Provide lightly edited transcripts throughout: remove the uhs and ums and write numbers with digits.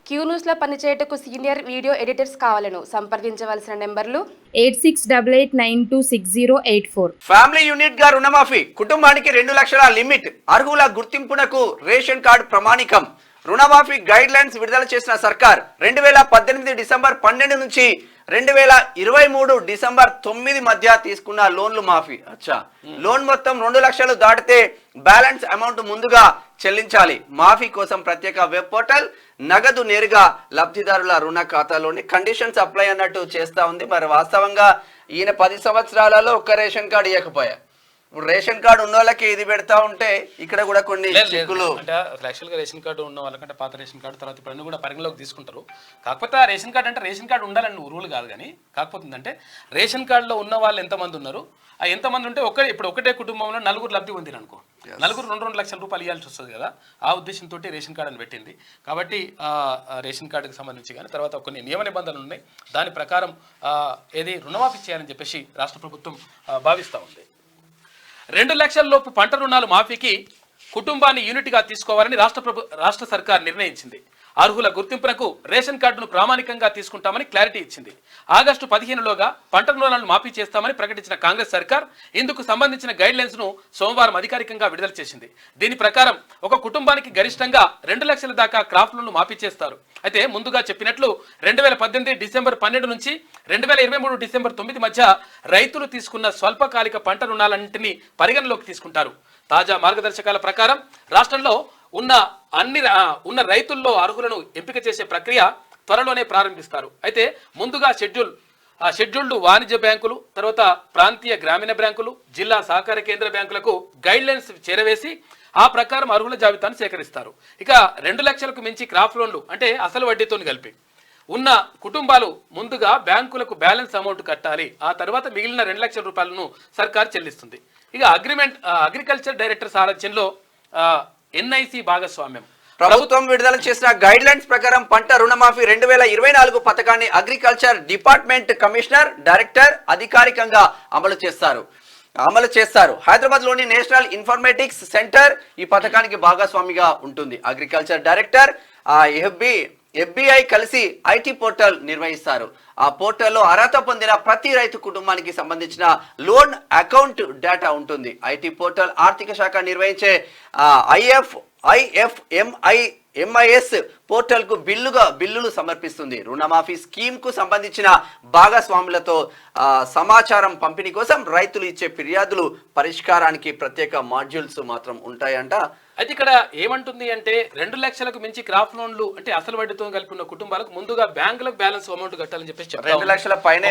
Queue న్యూస్లో పనిచేయటకు senior video editors కావాలను సంప్రదించవలసిన నెంబర్లు 8688960884. ఫ్యామిలీ యూనిట్ గా రుణమాఫీ కుటుంబానికి 2 లక్షల లిమిట్ అర్హుల గుర్తింపునకు రేషన్ కార్డు ప్రమాణికం రుణమాఫీ గైడ్ లైన్స్ విడుదల చేసిన సర్కార్ 2018 డిసెంబర్ 12 నుంచి 2023 డిసెంబర్ 9 మధ్య తీసుకున్న లోన్లు మాఫీ. అచ్చా, లోన్ మొత్తం 2 లక్షలు దాటితే బ్యాలెన్స్ అమౌంట్ ముందుగా చెల్లించాలి. మాఫీ కోసం ప్రత్యేక వెబ్ పోర్టల్, నగదు నేరుగా లబ్ధిదారుల రుణ ఖాతాలోని కండిషన్స్ అప్లై అన్నట్టు చేస్తా ఉంది. మరి వాస్తవంగా ఈయన 10 సంవత్సరాలలో ఒక్క రేషన్ కార్డు ఇవ్వకపోయా. ఇప్పుడు రేషన్ కార్డు ఉన్న వాళ్ళకి ఇది పెడతా ఉంటే ఇక్కడ కూడా కొన్ని చిక్కులు. అంటే యాక్చువల్గా రేషన్ కార్డు ఉన్న వాళ్ళకంటే పాత రేషన్ కార్డు తర్వాత ఇప్పుడు అన్ని కూడా పరిగణలోకి తీసుకుంటారు. కాకపోతే ఆ రేషన్ కార్డు అంటే రేషన్ కార్డు ఉండాలని రూల్ కాదు. కానీ కాకపోతే అంటే రేషన్ కార్డులో ఉన్న వాళ్ళు ఎంతమంది ఉన్నారు, ఆ ఎంతమంది ఉంటే ఇప్పుడు ఒకటే కుటుంబంలో 4 లబ్ధి పొందిరు అనుకో, 4 2 లక్షల రూపాయలు ఇవ్వాల్సి వస్తుంది కదా. ఆ ఉద్దేశంతో రేషన్ కార్డు అని పెట్టింది. కాబట్టి రేషన్ కార్డుకి సంబంధించి కానీ తర్వాత కొన్ని నియమ నిబంధనలు ఉన్నాయి. దాని ప్రకారం ఏది రుణమాఫీ చేయాలని చెప్పేసి రాష్ట్ర ప్రభుత్వం భావిస్తూ ఉంది. 2 లక్షల లోపు పంట రుణాలు మాఫీకి కుటుంబాన్ని యూనిట్గా తీసుకోవాలని రాష్ట్ర సర్కార్ నిర్ణయించింది. అర్హుల గుర్తింపునకు రేషన్ కార్డును ప్రామాణికంగా తీసుకుంటామని క్లారిటీ ఇచ్చింది. ఆగస్టు 15లోగా పంట రుణాలను మాఫీ చేస్తామని ప్రకటించిన కాంగ్రెస్ సర్కార్ ఇందుకు సంబంధించిన గైడ్ లైన్స్ ను సోమవారం అధికారికంగా విడుదల చేసింది. దీని ప్రకారం ఒక కుటుంబానికి గరిష్టంగా 2 లక్షల దాకా క్రాప్ లోన్లు మాఫీ చేస్తారు. అయితే ముందుగా చెప్పినట్లు 2018 డిసెంబర్ 12 నుంచి 2023 డిసెంబర్ 9 మధ్య రైతులు తీసుకున్న స్వల్పకాలిక పంట రుణాలన్నింటినీ పరిగణలోకి తీసుకుంటారు. తాజా మార్గదర్శకాల ప్రకారం రాష్ట్రంలో ఉన్న రైతుల్లో అర్హులను ఎంపిక చేసే ప్రక్రియ త్వరలోనే ప్రారంభిస్తారు. అయితే ముందుగా షెడ్యూల్డ్ వాణిజ్య బ్యాంకులు, తర్వాత ప్రాంతీయ గ్రామీణ బ్యాంకులు, జిల్లా సహకార కేంద్ర బ్యాంకులకు గైడ్ లైన్స్ చేరవేసి ఆ ప్రకారం అర్హుల జాబితాను సేకరిస్తారు. ఇక 2 లక్షలకు మించి క్రాప్ లోన్లు అంటే అసలు వడ్డీతో కలిపి ఉన్న కుటుంబాలు ముందుగా బ్యాంకులకు బ్యాలెన్స్ అమౌంట్ కట్టాలి. ఆ తర్వాత మిగిలిన 2 లక్షల రూపాయలను సర్కార్ చెల్లిస్తుంది. ఇక అగ్రికల్చర్ డైరెక్టర్ సారథ్యంలో ఎన్ఐసి భాగస్వామ్యం. ప్రభుత్వం విడుదల చేసిన గైడ్ లైన్స్ ప్రకారం పంట రుణమాఫీ 2024 పథకాన్ని అగ్రికల్చర్ డిపార్ట్మెంట్ కమిషనర్, డైరెక్టర్ అధికారికంగా అమలు చేస్తారు. హైదరాబాద్ లోని నేషనల్ ఇన్ఫర్మేటిక్స్ సెంటర్ ఈ పథకానికి భాగస్వామిగా ఉంటుంది. అగ్రికల్చర్ డైరెక్టర్ ఎఫ్బిఐ కలిసి ఐటీ పోర్టల్ నిర్వహిస్తారు. ఆ పోర్టల్లో అర్హత పొందిన ప్రతి రైతు కుటుంబానికి సంబంధించిన లోన్ అకౌంట్ డేటా ఉంటుంది. ఐటీ పోర్టల్ ఆర్థిక శాఖ నిర్వహించే ఐఎఫ్ఎంఐఎంఐఎస్ పోర్టల్ కు బిల్లులు సమర్పిస్తుంది. రుణమాఫీ స్కీమ్ కు సంబంధించిన భాగస్వాములతో సమాచారం పంపిణీ కోసం రైతులు ఇచ్చే ఫిర్యాదులు పరిష్కారానికి ప్రత్యేక మాడ్యూల్స్ మాత్రం ఉంటాయంట. అయితే ఇక్కడ ఏమంటుంది అంటే 2 లక్షలకు మించి క్రాప్ లోన్లు అంటే అసలు వడ్డీతో కలిపి ఉన్న కుటుంబాలకు ముందుగా బ్యాంకులకు బ్యాలెన్స్ అమౌంట్ కట్టాలని చెప్పేసి 2 లక్షల పైన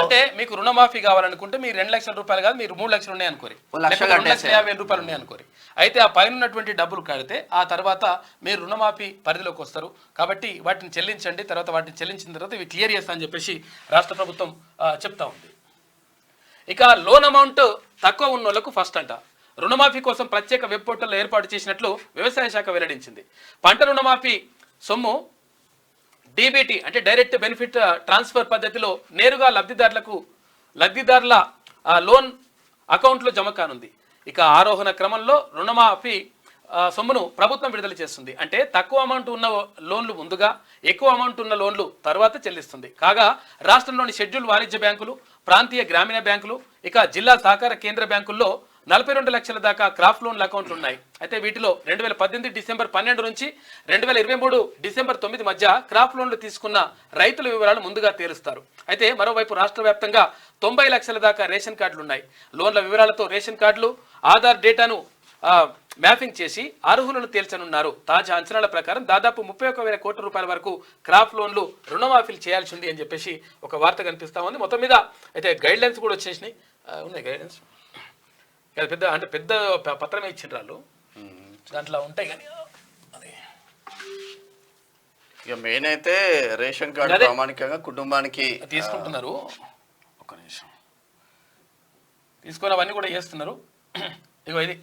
అంటే మీకు రుణమాఫీ కావాలనుకుంటే మీరు 2 లక్షల రూపాయలు కాదు, మీరు 3 లక్షలు ఉన్నాయి అనుకోరి, 2,50,000 రూపాయలు ఉన్నాయి అనుకోరి. అయితే ఆ పైన ఉన్నటువంటి డబ్బులు కడితే ఆ తర్వాత మీరు రుణమాఫీ పరిధిలోకి వస్తారు. కాబట్టి వాటిని చెల్లించండి, తర్వాత వాటిని చెల్లించిన తర్వాత ఇవి క్లియర్ చేస్తా అని చెప్పేసి రాష్ట్ర ప్రభుత్వం చెప్తా ఉంది. ఇక లోన్ అమౌంట్ తక్కువ ఉన్న వాళ్ళకు ఫస్ట్ అంట రుణమాఫీ కోసం ప్రత్యేక వెబ్ పోర్టల్ ఏర్పాటు చేసినట్లు వ్యవసాయ శాఖ వెల్లడించింది. పంట రుణమాఫీ సొమ్ము డీబీటీ అంటే డైరెక్ట్ బెనిఫిట్ ట్రాన్స్ఫర్ పద్ధతిలో నేరుగా లబ్ధిదారుల లోన్ అకౌంట్లో జమ కానుంది. ఇక ఆరోహణ క్రమంలో రుణమాఫీ సొమ్మును ప్రభుత్వం విడుదల చేస్తుంది. అంటే తక్కువ అమౌంట్ ఉన్న లోన్లు ముందుగా, ఎక్కువ అమౌంట్ ఉన్న లోన్లు తర్వాత చెల్లిస్తుంది. కాగా రాష్ట్రంలోని షెడ్యూల్ వాణిజ్య బ్యాంకులు, ప్రాంతీయ గ్రామీణ బ్యాంకులు, ఇక జిల్లా సహకార కేంద్ర బ్యాంకుల్లో 42 లక్షల దాకా క్రాప్ లోన్ల అకౌంట్లు ఉన్నాయి. అయితే వీటిలో 2018 డిసెంబర్ 12 నుంచి 2023 డిసెంబర్ 9 మధ్య క్రాప్ లోన్లు తీసుకున్న రైతుల వివరాలు ముందుగా తేలుస్తారు. అయితే మరోవైపు రాష్ట్ర వ్యాప్తంగా 90 లక్షల దాకా రేషన్ కార్డులు ఉన్నాయి. లోన్ల వివరాలతో రేషన్ కార్డులు, ఆధార్ డేటాను మ్యాపింగ్ చేసి అర్హులను తేల్చనున్నారు. తాజా అంచనాల ప్రకారం దాదాపు 31,000 కోట్ల రూపాయల వరకు క్రాప్ లోన్లు రుణమాఫీలు చేయాల్సి ఉంది అని చెప్పేసి ఒక వార్త కనిపిస్తా ఉంది. మొత్తం మీద అయితే గైడ్ లైన్స్ కూడా వచ్చేసినాయి, ఉన్నాయి గైడెన్స్. పెద్ద పత్రమే ఇచ్చిండ్రు వాళ్ళు, దాంట్లో ఉంటాయి. కానీ ఇక మెయిన్ అయితే రేషన్ కార్డు ప్రామాణికంగా కుటుంబానికి తీసుకుంటున్నారు. ఒక్క నిమిషం తీసుకొని అవన్నీ కూడా చేస్తున్నారు. ఇగో ఇది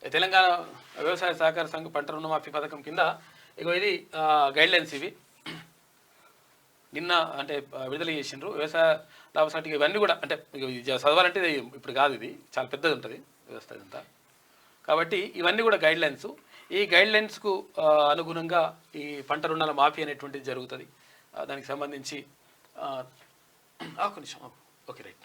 తెలంగాణ వ్యవసాయ సహకార సంఘ పంట రుణమాఫీ పథకం కింద ఇగో ఇది గైడ్ లైన్స్. ఇవి నిన్న అంటే విడుదల చేసిండ్రు. వ్యవసాయ లాభ సర్టిఫికేట్ ఇవన్నీ కూడా అంటే చదవాలంటే ఇప్పుడు కాదు, ఇది చాలా పెద్దది ఉంటుంది వ్యవస్థ ఇదంతా. కాబట్టి ఇవన్నీ కూడా గైడ్ లైన్స్. ఈ గైడ్ లైన్స్కు అనుగుణంగా ఈ పంట రుణాల మాఫీ అనేటువంటిది జరుగుతుంది. దానికి సంబంధించి కొంచెం ఓకే రైట్.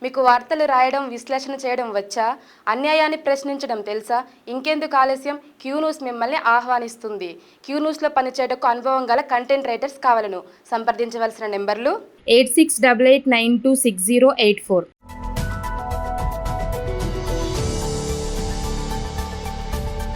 మీకు వార్తలు రాయడం, విశ్లేషణ చేయడం వచ్చా? అన్యాయాన్ని ప్రశ్నించడం తెలుసా? ఇంకెందుకు ఆలస్యం? క్యూ న్యూస్ మిమ్మల్ని ఆహ్వానిస్తుంది. క్యూ న్యూస్లో పనిచేయడానికి అనుభవం గల కంటెంట్ రైటర్స్ కావాలను. సంప్రదించవలసిన నెంబర్లు 8688926084.